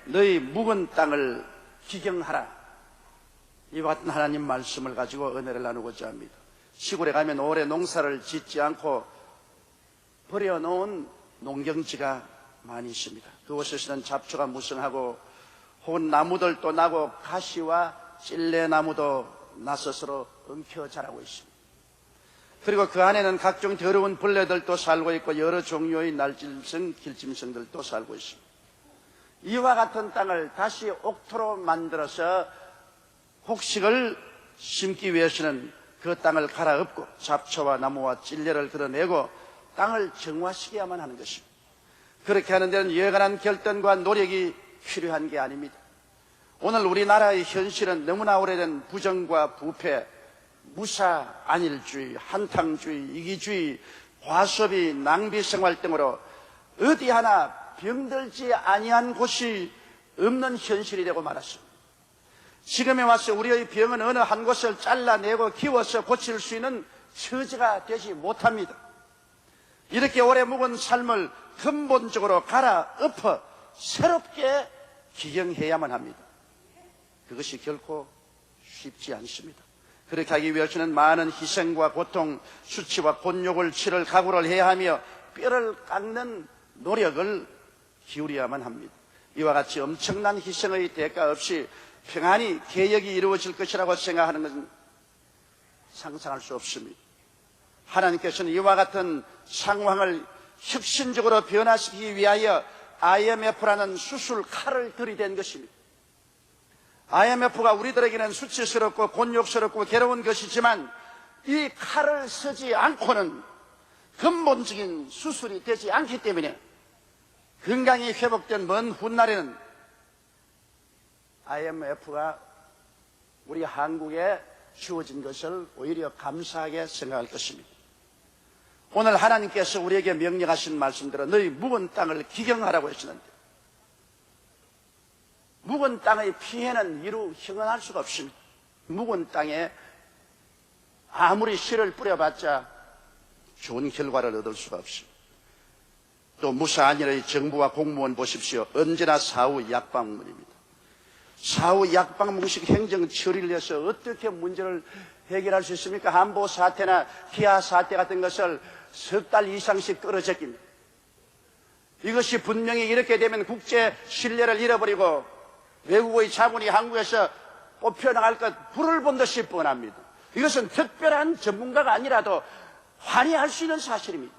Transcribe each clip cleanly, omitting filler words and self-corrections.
너희 묵은 땅을 기경하라. 이와 같은 하나님 말씀을 가지고 은혜를 나누고자 합니다. 시골에 가면 오래 농사를 짓지 않고 버려놓은 농경지가 많이 있습니다. 그곳에서는 잡초가 무성하고 혹은 나무들도 나고 가시와 찔레나무도 나서서로 엉켜 자라고 있습니다. 그리고 그 안에는 각종 더러운 벌레들도 살고 있고 여러 종류의 날짐승, 길짐승들도 살고 있습니다. 이와 같은 땅을 다시 옥토로 만들어서 곡식을 심기 위해서는 그 땅을 갈아엎고 잡초와 나무와 찔레를 걸어내고 땅을 정화시켜야만 하는 것입니다. 그렇게 하는 데는 여간한 결단과 노력이 필요한 게 아닙니다. 오늘 우리나라의 현실은 너무나 오래된 부정과 부패, 무사, 안일주의, 한탕주의, 이기주의, 과소비, 낭비생활 등으로 어디 하나 병들지 아니한 곳이 없는 현실이 되고 말았습니다. 지금에 와서 우리의 병은 어느 한 곳을 잘라내고 키워서 고칠 수 있는 처지가 되지 못합니다. 이렇게 오래 묵은 삶을 근본적으로 갈아엎어 새롭게 기경해야만 합니다. 그것이 결코 쉽지 않습니다. 그렇게 하기 위해서는 많은 희생과 고통, 수치와 곤욕을 치를 각오를 해야 하며 뼈를 깎는 노력을 기울여야만 합니다. 이와 같이 엄청난 희생의 대가 없이 평안히 개혁이 이루어질 것이라고 생각하는 것은 상상할 수 없습니다. 하나님께서는 이와 같은 상황을 혁신적으로 변화시키기 위하여 IMF라는 수술 칼을 들이댄 것입니다. IMF가 우리들에게는 수치스럽고 곤욕스럽고 괴로운 것이지만 이 칼을 쓰지 않고는 근본적인 수술이 되지 않기 때문에 건강이 회복된 먼 훗날에는 IMF가 우리 한국에 주어진 것을 오히려 감사하게 생각할 것입니다. 오늘 하나님께서 우리에게 명령하신 말씀대로 너희 묵은 땅을 기경하라고 하시는데 묵은 땅의 피해는 이루 형언할 수가 없습니다. 묵은 땅에 아무리 씨를 뿌려봤자 좋은 결과를 얻을 수가 없습니다. 또 무사안일의 정부와 공무원 보십시오. 언제나 사후 약방문입니다. 사후 약방문식 행정 처리를 해서 어떻게 문제를 해결할 수 있습니까? 한보 사태나 기아 사태 같은 것을 석 달 이상씩 끌어제낍니다. 이것이 분명히 이렇게 되면 국제 신뢰를 잃어버리고 외국의 자본이 한국에서 뽑혀나갈 것 불을 본 듯이 뻔합니다. 이것은 특별한 전문가가 아니라도 환희할 수 있는 사실입니다.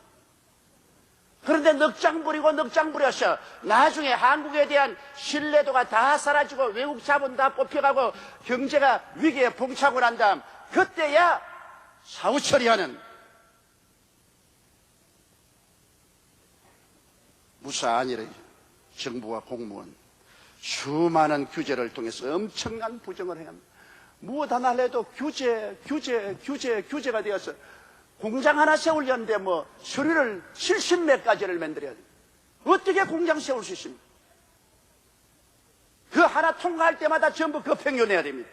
그런데 넉장 부려서 나중에 한국에 대한 신뢰도가 다 사라지고 외국 자본 다 뽑혀가고 경제가 위기에 봉착을 한 다음 그때야 사후 처리하는 무사안일의 정부와 공무원 수많은 규제를 통해서 엄청난 부정을 해야 합니다. 무엇 하나 해도 규제가 되어서 공장 하나 세우려는데 서류를 70몇 가지를 만들어야 돼요. 어떻게 공장 세울 수 있습니까? 그 하나 통과할 때마다 전부 급행료 내야 됩니다.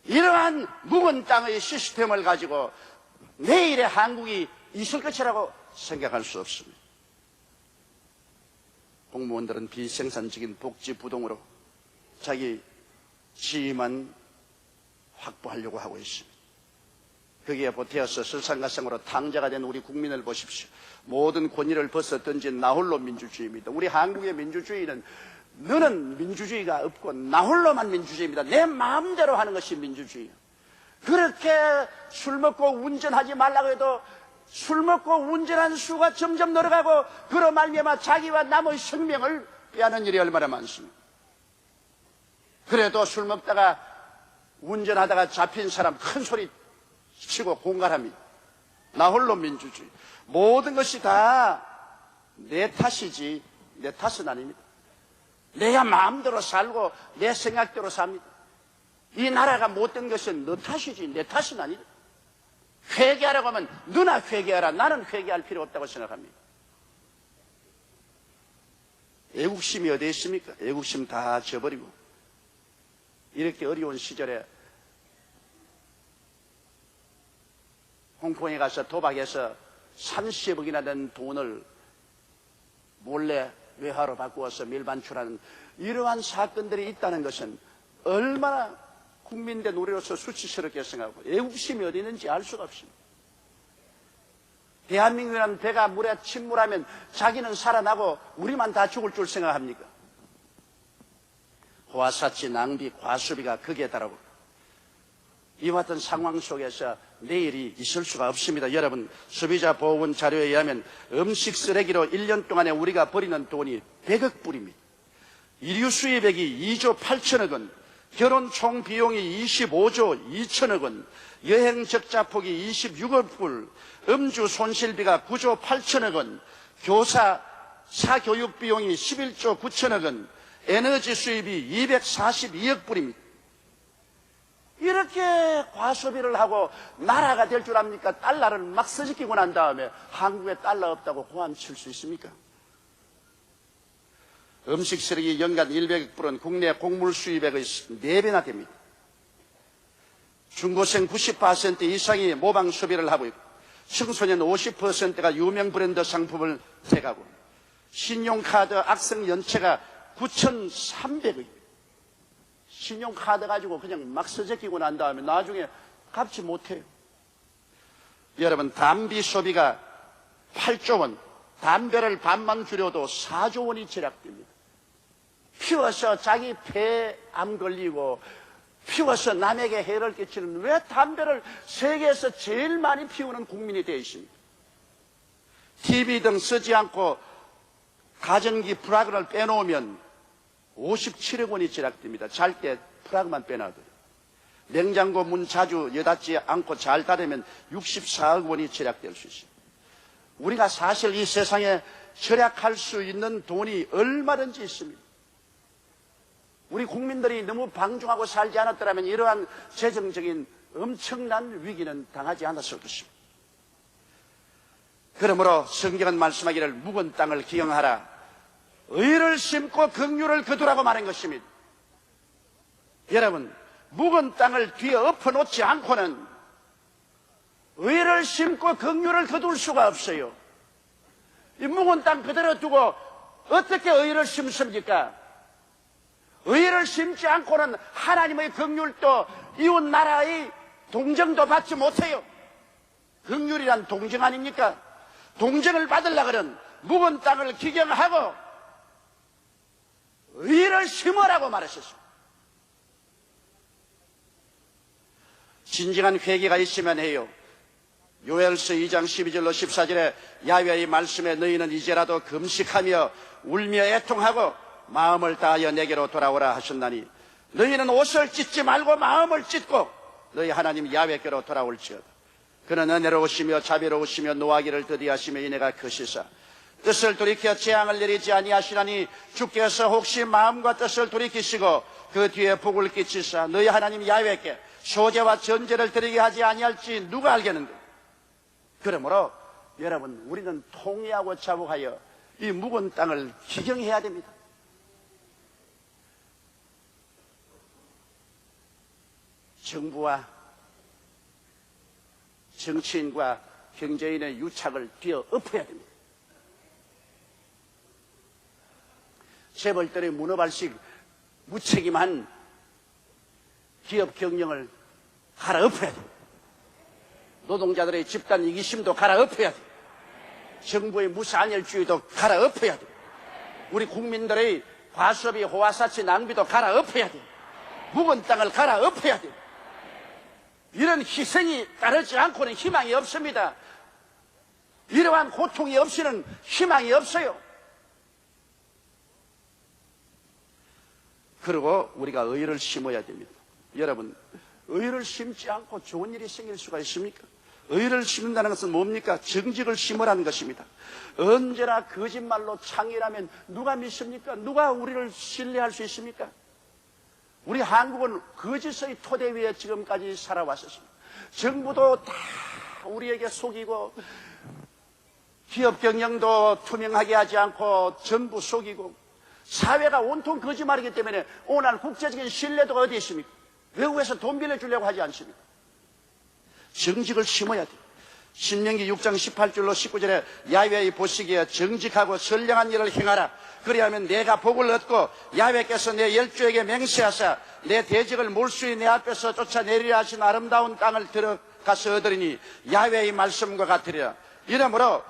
이러한 묵은 땅의 시스템을 가지고 내일의 한국이 있을 것이라고 생각할 수 없습니다. 공무원들은 비생산적인 복지 부동으로 자기 지위만 확보하려고 하고 있습니다. 거기에 보태어서 설상가상으로 탕자가 된 우리 국민을 보십시오. 모든 권위를 벗어 던진 나홀로 민주주의입니다. 우리 한국의 민주주의는 너는 민주주의가 없고 나홀로만 민주주의입니다. 내 마음대로 하는 것이 민주주의예요. 그렇게 술 먹고 운전하지 말라고 해도 술 먹고 운전하는 수가 점점 늘어가고 그로 말미암아 자기와 남의 생명을 빼앗는 일이 얼마나 많습니까? 그래도 술 먹다가 운전하다가 잡힌 사람 큰 소리 치고 공갈합니다. 나 홀로 민주주의. 모든 것이 다 내 탓이지 내 탓은 아닙니다. 내가 마음대로 살고 내 생각대로 삽니다. 이 나라가 못된 것은 너 탓이지 내 탓은 아니다. 회개하라고 하면 너나 회개하라. 나는 회개할 필요 없다고 생각합니다. 애국심이 어디에 있습니까? 애국심 다 져버리고 이렇게 어려운 시절에 홍콩에 가서 도박해서 30억이나 된 돈을 몰래 외화로 바꾸어서 밀반출하는 이러한 사건들이 있다는 것은 얼마나 국민대 우리로서 수치스럽게 생각하고 애국심이 어디 있는지 알 수가 없습니다. 대한민국이라는 배가 물에 침몰하면 자기는 살아나고 우리만 다 죽을 줄 생각합니까? 호화사치, 낭비, 과소비가 극에 달하고 이와 같은 상황 속에서 내일이 있을 수가 없습니다. 여러분, 소비자보호원 자료에 의하면 음식 쓰레기로 1년 동안에 우리가 버리는 돈이 100억 불입니다. 일유 수입액이 2조 8천억 원, 결혼 총 비용이 25조 2천억 원, 여행 적자폭이 26억 불, 음주 손실비가 9조 8천억 원, 교사 사교육 비용이 11조 9천억 원, 에너지 수입이 242억 불입니다. 이렇게 과소비를 하고 나라가 될 줄 압니까? 달러를 막 써지키고 난 다음에 한국에 달러 없다고 고함 칠 수 있습니까? 음식 쓰레기 연간 100억 불은 국내 곡물 수입액의 4배나 됩니다. 중고생 90% 이상이 모방 소비를 하고 있고 청소년 50%가 유명 브랜드 상품을 택하고 신용카드 악성 연체가 9,300억입니다. 신용카드 가지고 그냥 막 써제끼고 난 다음에 나중에 갚지 못해요. 여러분, 담비 소비가 8조 원, 담배를 반만 줄여도 4조 원이 절약됩니다. 피워서 자기 폐암 걸리고 피워서 남에게 해를 끼치는 왜 담배를 세계에서 제일 많이 피우는 국민이 되어 있습니다. TV 등 쓰지 않고 가전기 플러그를 빼놓으면 57억 원이 절약됩니다. 잘 때 플러그만 빼놔도요. 냉장고 문 자주 여닫지 않고 잘 닫으면 64억 원이 절약될 수 있습니다. 우리가 사실 이 세상에 절약할 수 있는 돈이 얼마든지 있습니다. 우리 국민들이 너무 방종하고 살지 않았더라면 이러한 재정적인 엄청난 위기는 당하지 않았을 것입니다. 그러므로 성경은 말씀하기를 묵은 땅을 기경하라. 의를 심고 긍휼을 거두라고 말한 것입니다. 여러분, 묵은 땅을 뒤에 엎어놓지 않고는 의를 심고 긍휼을 거둘 수가 없어요. 이 묵은 땅 그대로 두고 어떻게 의를 심습니까? 의를 심지 않고는 하나님의 긍휼도 이웃 나라의 동정도 받지 못해요. 긍휼이란 동정 아닙니까? 동정을 받으려고는 묵은 땅을 기경하고 의를 심으라고 말하셨습니다. 진정한 회개가 있으면 해요. 요엘서 2장 12절로 14절에 야훼의 말씀에 너희는 이제라도 금식하며 울며 애통하고 마음을 다하여 내게로 돌아오라 하셨나니 너희는 옷을 찢지 말고 마음을 찢고 너희 하나님 야훼께로 돌아올지어다. 그는 은혜로우시며 자비로우시며 노하기를 더디하시며 이내가 크시사 뜻을 돌이켜 재앙을 내리지 아니하시나니 주께서 혹시 마음과 뜻을 돌이키시고 그 뒤에 복을 끼치사 너희 하나님 야훼께 소제와 전제를 드리게 하지 아니할지 누가 알겠는가? 그러므로 여러분, 우리는 통회하고 자복하여 이 묵은 땅을 기경해야 됩니다. 정부와 정치인과 경제인의 유착을 뒤어 엎어야 됩니다. 재벌들의 문어발식 무책임한 기업 경영을 갈아엎어야 됩니다. 노동자들의 집단 이기심도 갈아엎어야 됩니다. 정부의 무사안일주의도 갈아엎어야 됩니다. 우리 국민들의 과소비, 호화사치, 낭비도 갈아엎어야 됩니다. 묵은 땅을 갈아엎어야 됩니다. 이런 희생이 따르지 않고는 희망이 없습니다. 이러한 고통이 없이는 희망이 없어요. 그리고 우리가 의를 심어야 됩니다. 여러분, 의를 심지 않고 좋은 일이 생길 수가 있습니까? 의를 심는다는 것은 뭡니까? 정직을 심으라는 것입니다. 언제나 거짓말로 창의라면 누가 믿습니까? 누가 우리를 신뢰할 수 있습니까? 우리 한국은 거짓의 토대 위에 지금까지 살아왔었습니다. 정부도 다 우리에게 속이고 기업 경영도 투명하게 하지 않고 전부 속이고 사회가 온통 거짓말이기 때문에 오늘 국제적인 신뢰도가 어디 있습니까? 외국에서 돈 빌려주려고 하지 않습니까? 정직을 심어야 돼요. 신명기 6장 18절로 19절에 야훼의 보시기에 정직하고 선량한 일을 행하라. 그리하면 내가 복을 얻고 야훼께서 내 열조에게 맹세하사 내 대적을 몰수히 내 앞에서 쫓아내리라 하신 아름다운 땅을 들어가서 얻으리니 야훼의 말씀과 같으리라. 이러므로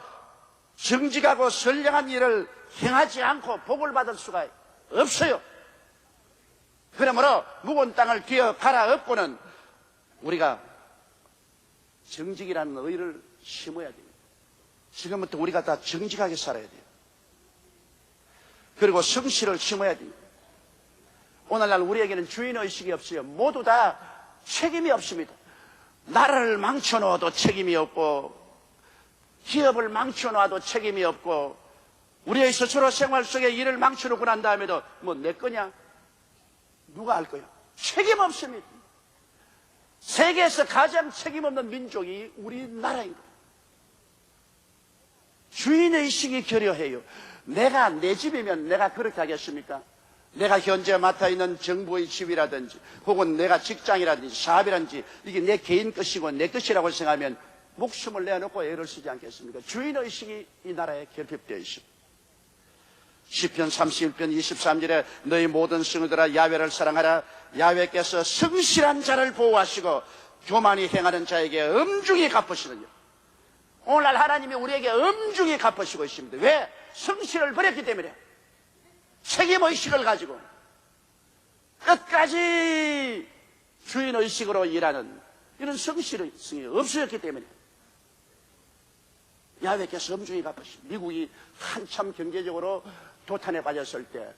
정직하고 선량한 일을 행하지 않고 복을 받을 수가 없어요. 그러므로 묵은 땅을 기어 갈아 엎고는 우리가 정직이라는 의를 심어야 됩니다. 지금부터 우리가 다 정직하게 살아야 돼요. 그리고 성실을 심어야 됩니다. 오늘날 우리에게는 주인의식이 없어요. 모두 다 책임이 없습니다. 나라를 망쳐놓아도 책임이 없고 기업을 망쳐놓아도 책임이 없고 우리의 스스로 생활 속에 일을 망쳐놓고 난 다음에도 뭐 내 거냐? 누가 알 거야? 책임 없습니다. 세계에서 가장 책임 없는 민족이 우리나라인 거예요. 주인의식이 결여해요. 내가 내 집이면 내가 그렇게 하겠습니까? 내가 현재 맡아 있는 정부의 지위라든지 혹은 내가 직장이라든지 사업이라든지 이게 내 개인 것이고 내 것이라고 생각하면 목숨을 내놓고 애를 쓰지 않겠습니까? 주인의식이 이 나라에 결핍되어 있습니다. 시편 31편 23절에 너희 모든 성도들아 야훼를 사랑하라. 야훼께서 성실한 자를 보호하시고 교만히 행하는 자에게 엄중히 갚으시느니라. 오늘날 하나님이 우리에게 엄중히 갚으시고 있습니다. 왜? 성실을 버렸기 때문에. 책임의식을 가지고 끝까지 주인의식으로 일하는 이런 성실성이 없어졌기 때문에 야훼께서 엄중히 갚으십니다. 미국이 한참 경제적으로 도탄에 빠졌을 때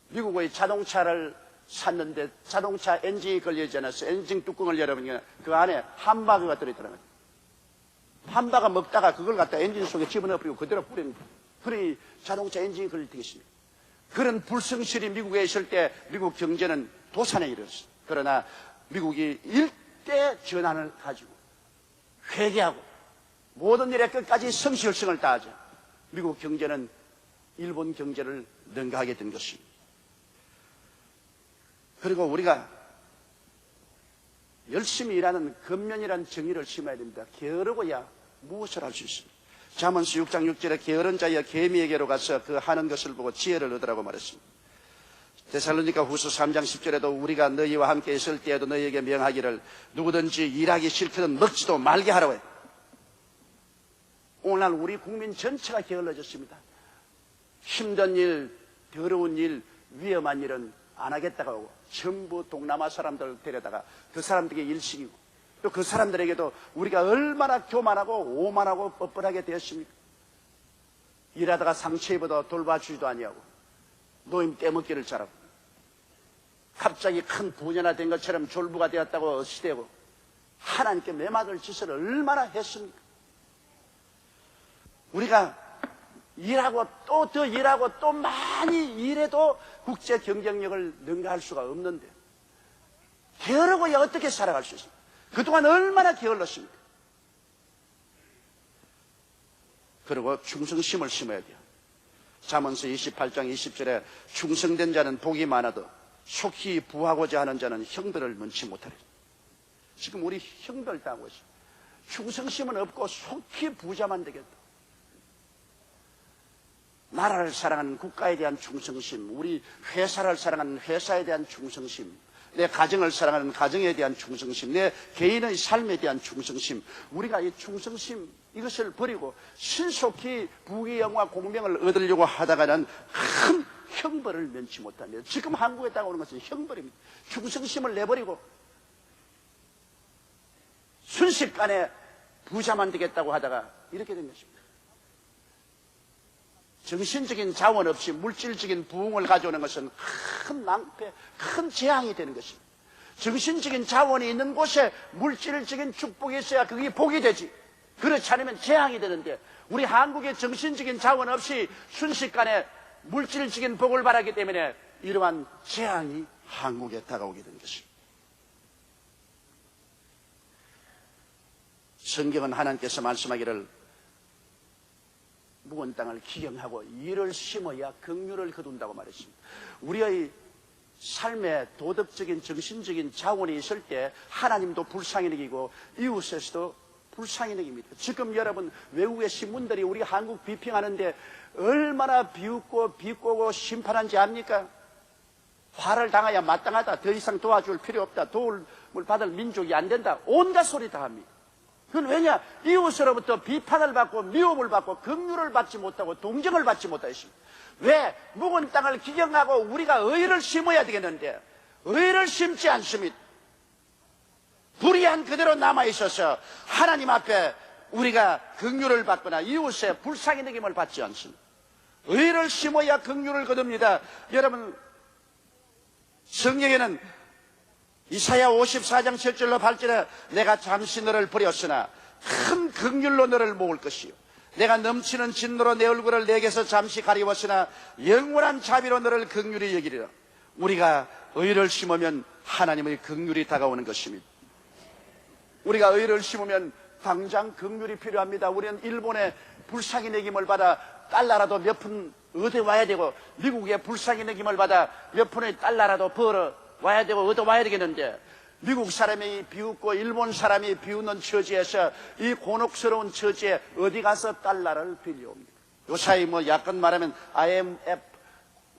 미국의 자동차를 샀는데 자동차 엔진이 걸려있지 않았어요. 엔진 뚜껑을 열어보니까 그 안에 함바그가 들어있더라고요. 함바가 먹다가 그걸 갖다 엔진 속에 집어넣어버리고 그대로 뿌립니다. 그러니 자동차 엔진이 걸릴 때겠습니다. 그런 불성실이 미국에 있을 때 미국 경제는 도산에 이르렀어요. 그러나 미국이 일대 전환을 가지고 회개하고 모든 일에 끝까지 성실성을 다하자 미국 경제는 일본 경제를 능가하게 된 것입니다. 그리고 우리가 열심히 일하는 근면이라는 정의를 심어야 됩니다. 게으르고야 무엇을 할 수 있습니다. 잠언서 6장 6절에 게으른 자여 개미에게로 가서 그 하는 것을 보고 지혜를 얻으라고 말했습니다. 데살로니가 후서 3장 10절에도 우리가 너희와 함께 있을 때에도 너희에게 명하기를 누구든지 일하기 싫거든 먹지도 말게 하라고 해요. 오늘날 우리 국민 전체가 게을러졌습니다. 힘든 일, 더러운 일, 위험한 일은 안 하겠다고 하고 전부 동남아 사람들 데려다가 그 사람들에게 일 시키고 또 그 사람들에게도 우리가 얼마나 교만하고 오만하고 뻔뻔하게 되었습니까? 일하다가 상처 입어도 돌봐주지도 아니하고 노임 떼먹기를 잘하고 갑자기 큰 부녀나 된 것처럼 졸부가 되었다고 어시되고 하나님께 매맞을 짓을 얼마나 했습니까? 우리가 일하고 또 더 일하고 또 많이 일해도 국제 경쟁력을 능가할 수가 없는데 게으르고야 어떻게 살아갈 수 있습니까? 그동안 얼마나 게을렀습니까? 그리고 충성심을 심어야 돼요. 잠언서 28장 20절에 충성된 자는 복이 많아도 속히 부하고자 하는 자는 형들을 면치 못하리라. 지금 우리 형들 당하고 있어요. 충성심은 없고 속히 부자만 되겠다. 나라를 사랑하는 국가에 대한 충성심, 우리 회사를 사랑하는 회사에 대한 충성심, 내 가정을 사랑하는 가정에 대한 충성심, 내 개인의 삶에 대한 충성심, 우리가 이 충성심 이것을 버리고 신속히 부귀 영화 공명을 얻으려고 하다가는 큰 형벌을 면치 못합니다. 지금 한국에 다가오는 것은 형벌입니다. 충성심을 내버리고 순식간에 부자만 되겠다고 하다가 이렇게 된 것입니다. 정신적인 자원 없이 물질적인 부흥을 가져오는 것은 큰 낭패, 큰 재앙이 되는 것입니다. 정신적인 자원이 있는 곳에 물질적인 축복이 있어야 그게 복이 되지. 그렇지 않으면 재앙이 되는데 우리 한국에 정신적인 자원 없이 순식간에 물질적인 복을 바라기 때문에 이러한 재앙이 한국에 다가오게 된 것입니다. 성경은 하나님께서 말씀하기를 묵은 땅을 기경하고 이를 심어야 긍휼을 거둔다고 말했습니다. 우리의 삶에 도덕적인 정신적인 자원이 있을 때 하나님도 불쌍히 여기고 이웃에서도 불쌍히 여깁니다. 지금 여러분 외국의 신문들이 우리 한국 비평하는데 얼마나 비웃고 심판한지 압니까? 화를 당해야 마땅하다. 더 이상 도와줄 필요 없다. 도움을 받을 민족이 안 된다. 온갖 소리 다 합니다. 그건 왜냐? 이웃으로부터 비판을 받고 미움을 받고 긍휼을 받지 못하고 동정을 받지 못하십니다. 왜? 묵은 땅을 기경하고 우리가 의를 심어야 되겠는데 의를 심지 않습니다. 불의한 그대로 남아있어서 하나님 앞에 우리가 긍휼을 받거나 이웃의 불쌍히 여김을 받지 않습니다. 의를 심어야 긍휼을 거둡니다. 여러분, 성경에는 이사야 54장 7절로 8절에 내가 잠시 너를 버렸으나 큰 긍휼로 너를 모을 것이요 내가 넘치는 진노로 내 얼굴을 내게서 잠시 가리웠으나 영원한 자비로 너를 긍휼히 여기리라. 우리가 의를 심으면 하나님의 긍휼이 다가오는 것입니다. 우리가 의를 심으면 당장 긍휼이 필요합니다. 우리는 일본의 불쌍히 여김을 받아 달러라도 몇 푼 얻어 와야 되고 미국의 불쌍히 여김을 받아 몇 푼의 달러라도 벌어 와야 되고 얻어 와야 되겠는데 미국 사람이 비웃고 일본 사람이 비웃는 처지에서 이 곤혹스러운 처지에 어디 가서 달러를 빌려옵니까? 요사이 약간 말하면 IMF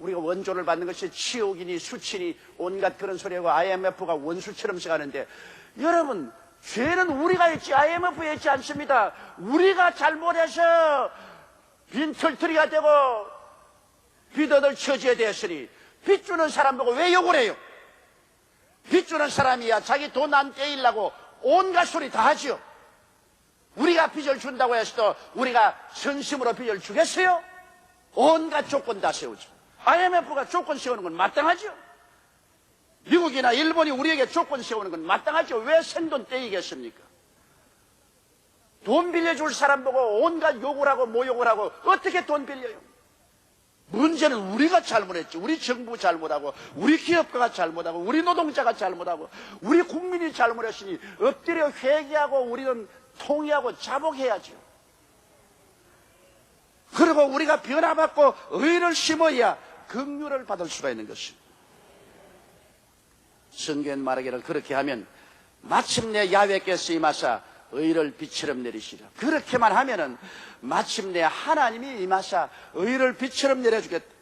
우리가 원조를 받는 것이 치욕이니 수치니 온갖 그런 소리하고 IMF가 원수처럼 생각하는데 여러분 죄는 우리가 했지 IMF에 했지 않습니다. 우리가 잘못해서 빈털터리가 되고 빚어들 처지에 대했으니 빚주는 사람 보고 왜 욕을 해요? 빚주는 사람이야 자기 돈 안 떼이려고 온갖 소리 다 하죠. 우리가 빚을 준다고 해서도 우리가 선심으로 빚을 주겠어요? 온갖 조건 다 세우죠. IMF가 조건 세우는 건 마땅하죠. 미국이나 일본이 우리에게 조건 세우는 건 마땅하죠. 왜 생돈 떼이겠습니까? 돈 빌려줄 사람 보고 온갖 욕을 하고 모욕을 하고 어떻게 돈 빌려요? 문제는 우리가 잘못했지. 우리 정부 잘못하고 우리 기업가가 잘못하고 우리 노동자가 잘못하고 우리 국민이 잘못했으니 엎드려 회개하고 우리는 통회하고 자복해야죠. 그리고 우리가 변화받고 의를 심어야 긍휼을 받을 수가 있는 것입니다. 성경은 말하기를 그렇게 하면 마침내 야훼께서 임하사 의를 빛처럼 내리시라. 그렇게만 하면은 마침내 하나님이 임하사 의를 빛처럼 내려주겠다.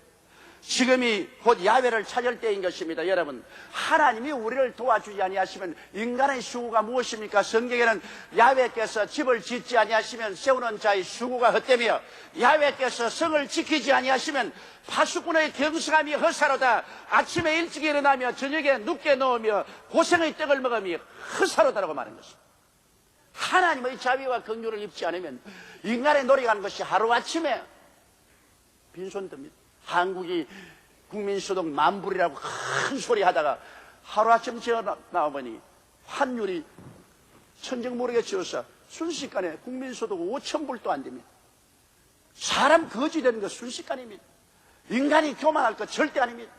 지금이 곧 야훼를 찾을 때인 것입니다. 여러분, 하나님이 우리를 도와주지 아니하시면 인간의 수고가 무엇입니까? 성경에는 야훼께서 집을 짓지 아니하시면 세우는 자의 수고가 헛되며 야훼께서 성을 지키지 아니하시면 파수꾼의 경성함이 헛사로다. 아침에 일찍 일어나며 저녁에 눕게 넣으며 고생의 떡을 먹으며 헛사로다라고 말하는 것입니다. 하나님의 자비와 긍휼을 입지 않으면 인간의 노력하는 것이 하루아침에 빈손 듭니다. 한국이 국민소득 만불이라고 큰 소리 하다가 하루아침 지어 나오더니 환율이 천정 모르게 지어서 순식간에 국민소득 5,000불도 안 됩니다. 사람 거지 되는 거 순식간입니다. 인간이 교만할 것 절대 아닙니다.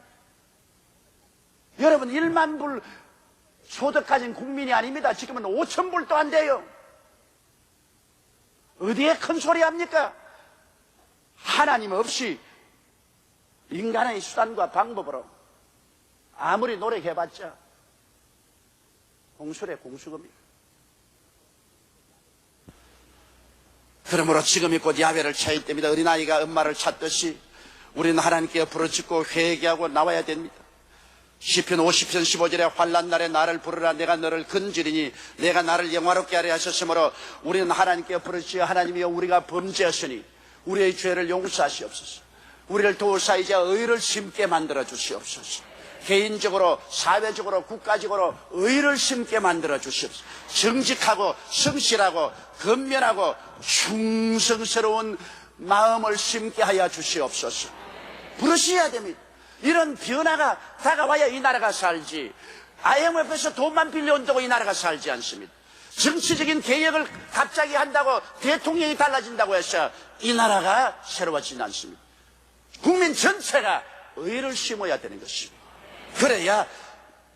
여러분 1만 불 소득 가진 국민이 아닙니다. 지금은 5,000불도 안 돼요. 어디에 큰 소리 합니까? 하나님 없이 인간의 수단과 방법으로 아무리 노력해봤자 공술의 공수금이에요. 그러므로 지금이 곧 야훼를 찾을 때입니다. 어린아이가 엄마를 찾듯이 우리는 하나님께 부르짖고 회개하고 나와야 됩니다. 시편 50편 15절에 환난 날에 나를 부르라 내가 너를 건지리니 내가 나를 영화롭게 하려 하셨으므로 우리는 하나님께 부르짖어 하나님이여 우리가 범죄했으니 우리의 죄를 용서하시옵소서. 우리를 도우사 이제 의를 심게 만들어 주시옵소서. 개인적으로 사회적으로 국가적으로 의를 심게 만들어 주시옵소서. 정직하고 성실하고 건면하고 충성스러운 마음을 심게 하여 주시옵소서. 부르셔야 됩니다. 이런 변화가 다가와야 이 나라가 살지. IMF에서 돈만 빌려온다고 이 나라가 살지 않습니다. 정치적인 개혁을 갑자기 한다고 대통령이 달라진다고 해서 이 나라가 새로워지지 않습니다. 국민 전체가 의를 심어야 되는 것입니다. 그래야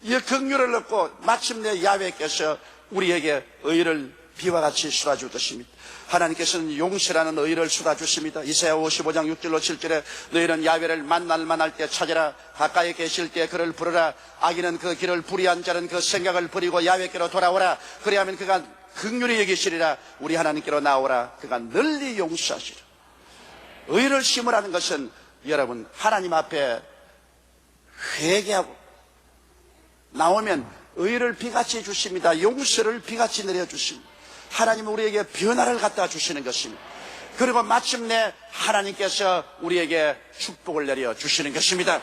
이 긍휼을 얻고 마침내 야훼께서 우리에게 의를 비와 같이 쏟아줄 것입니다. 하나님께서는 용서라는 의를 쏟아주십니다. 이사야 55장 6절로 7절에 너희는 야훼를 만날 만할 때 찾으라. 가까이 계실 때 그를 부르라. 악인은 그 길을 불의한 자는 그 생각을 버리고 야훼께로 돌아오라. 그리하면 그가 긍휼히 여기시리라. 우리 하나님께로 나오라. 그가 널리 용서하시리라. 의를 심으라는 것은 여러분 하나님 앞에 회개하고 나오면 의를 비같이 주십니다. 용서를 비같이 내려주십니다. 하나님은 우리에게 변화를 갖다 주시는 것입니다. 그리고 마침내 하나님께서 우리에게 축복을 내려주시는 것입니다.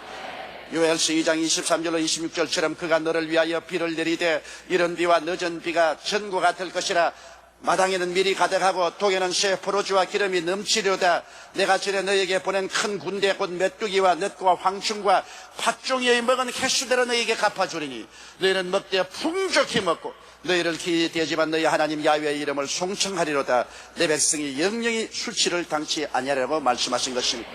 요엘서 2장 23절로 26절처럼 그가 너를 위하여 비를 내리되 이른 비와 늦은 비가 전과 같을 것이라. 마당에는 밀이 가득하고 독에는 새 포도주와 기름이 넘치려다. 내가 전에 너에게 보낸 큰 군대 곧 메뚜기와 넷과 황충과 팥종이의 먹은 횟수대로 너에게 갚아주리니 너희는 먹되 풍족히 먹고 너희를 기대지만 너희 하나님 야훼의 이름을 송청하리로다. 내 백성이 영영이 수치를 당치 아니하라고 말씀하신 것입니다.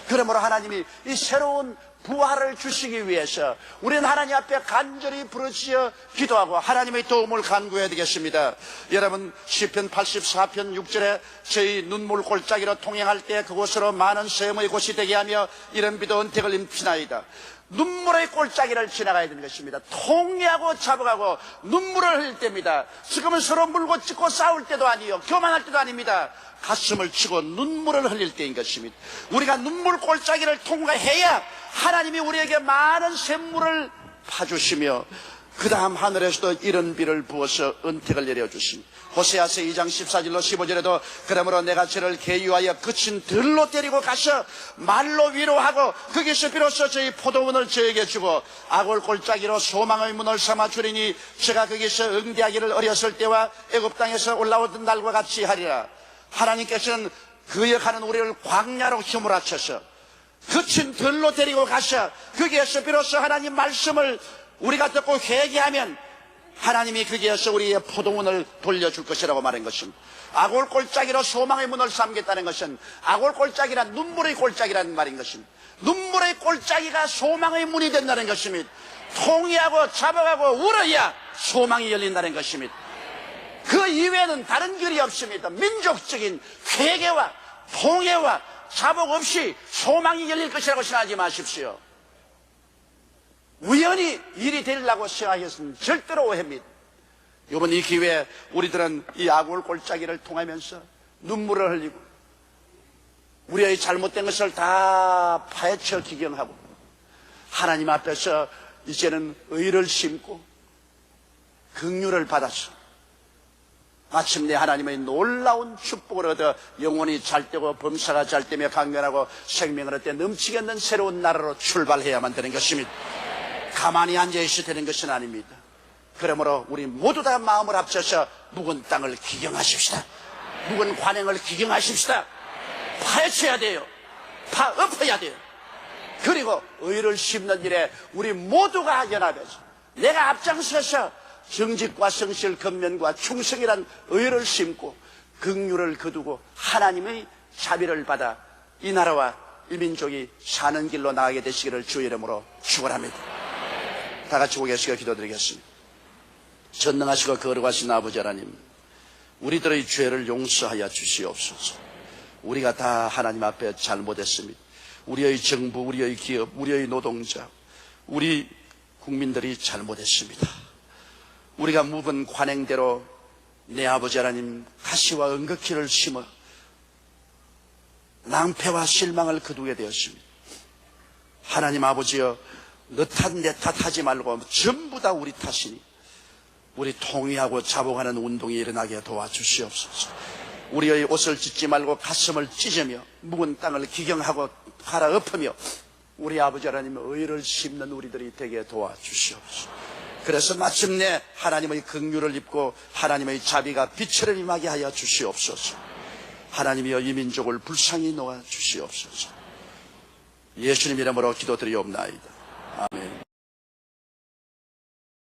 그러므로 하나님이 이 새로운 부활을 주시기 위해서 우리는 하나님 앞에 간절히 부르짖어 기도하고 하나님의 도움을 간구해야 되겠습니다. 여러분 시편 84편 6절에 저희 눈물 골짜기로 통행할 때 그곳으로 많은 샘의 곳이 되게 하며 이른 비도 은택을 입히나이다. 눈물의 골짜기를 지나가야 되는 것입니다. 통회하고 잡아가고 눈물을 흘릴 때입니다. 지금은 서로 물고 찢고 싸울 때도 아니요 교만할 때도 아닙니다. 가슴을 치고 눈물을 흘릴 때인 것입니다. 우리가 눈물 골짜기를 통과해야 하나님이 우리에게 많은 샘물을 파주시며 그 다음 하늘에서도 이른 비를 부어서 은택을 내려주십니다. 호세아서 2장 14절로 15절에도 그러므로 내가 저를 계유하여 그친 들로 데리고 가서 말로 위로하고 거기서 비로소 저희 포도원을 저에게 주고 악올 골짜기로 소망의 문을 삼아 주리니 제가 거기서 응대하기를 어렸을 때와 애굽 땅에서 올라오던 날과 같이 하리라. 하나님께서는 거역하는 우리를 광야로 휘몰아쳐서 그친 들로 데리고 가서 거기에서 비로소 하나님 말씀을 우리가 듣고 회개하면 하나님이 거기에서 우리의 포도원을 돌려줄 것이라고 말한 것입니다. 악올 골짜기로 소망의 문을 삼겠다는 것은 악올 골짜기란 눈물의 골짜기라는 말인 것입니다. 눈물의 골짜기가 소망의 문이 된다는 것입니다. 통회하고 잡아가고 울어야 소망이 열린다는 것입니다. 그 이외에는 다른 길이 없습니다. 민족적인 회개와 통회와 자복 없이 소망이 열릴 것이라고 생각하지 마십시오. 우연히 일이 되려고 생각했으면 절대로 오해입니다. 이번 이 기회에 우리들은 이 악올 골짜기를 통하면서 눈물을 흘리고 우리의 잘못된 것을 다 파헤쳐 기경하고 하나님 앞에서 이제는 의를 심고 긍휼을 받아서 마침내 하나님의 놀라운 축복을 얻어 영혼이 잘되고 범사가 잘되며 강건하고 생명을 얻되 넘치겠는 새로운 나라로 출발해야만 되는 것입니다. 가만히 앉아있어야 되는 것은 아닙니다. 그러므로 우리 모두 다 마음을 합쳐서 묵은 땅을 기경하십시다. 묵은 관행을 기경하십시다. 파헤쳐야 돼요. 파엎어야 돼요. 그리고 의를 심는 일에 우리 모두가 연합해서 내가 앞장서서 정직과 성실, 근면과 충성이란 의를 심고 긍휼을 거두고 하나님의 자비를 받아 이 나라와 이 민족이 사는 길로 나가게 되시기를 주의 이름으로 축원합니다. 다 같이 고개 숙여 기도드리겠습니다. 전능하시고 거룩하신 아버지 하나님, 우리들의 죄를 용서하여 주시옵소서. 우리가 다 하나님 앞에 잘못했습니다. 우리의 정부, 우리의 기업, 우리의 노동자, 우리 국민들이 잘못했습니다. 우리가 묵은 관행대로 내 아버지 하나님 가시와 은극히를 심어 낭패와 실망을 거두게 되었습니다. 하나님 아버지여, 너 탓 내 탓하지 말고 전부 다 우리 탓이니 우리 통회하고 자복하는 운동이 일어나게 도와주시옵소서. 우리의 옷을 찢지 말고 가슴을 찢으며 묵은 땅을 기경하고 갈아엎으며 우리 아버지 하나님 의를 심는 우리들이 되게 도와주시옵소서. 그래서 마침내 하나님의 긍휼을 입고 하나님의 자비가 빛을 임하게 하여 주시옵소서. 하나님이여 이 민족을 불쌍히 놓아 주시옵소서. 예수님 이름으로 기도드리옵나이다. 아멘.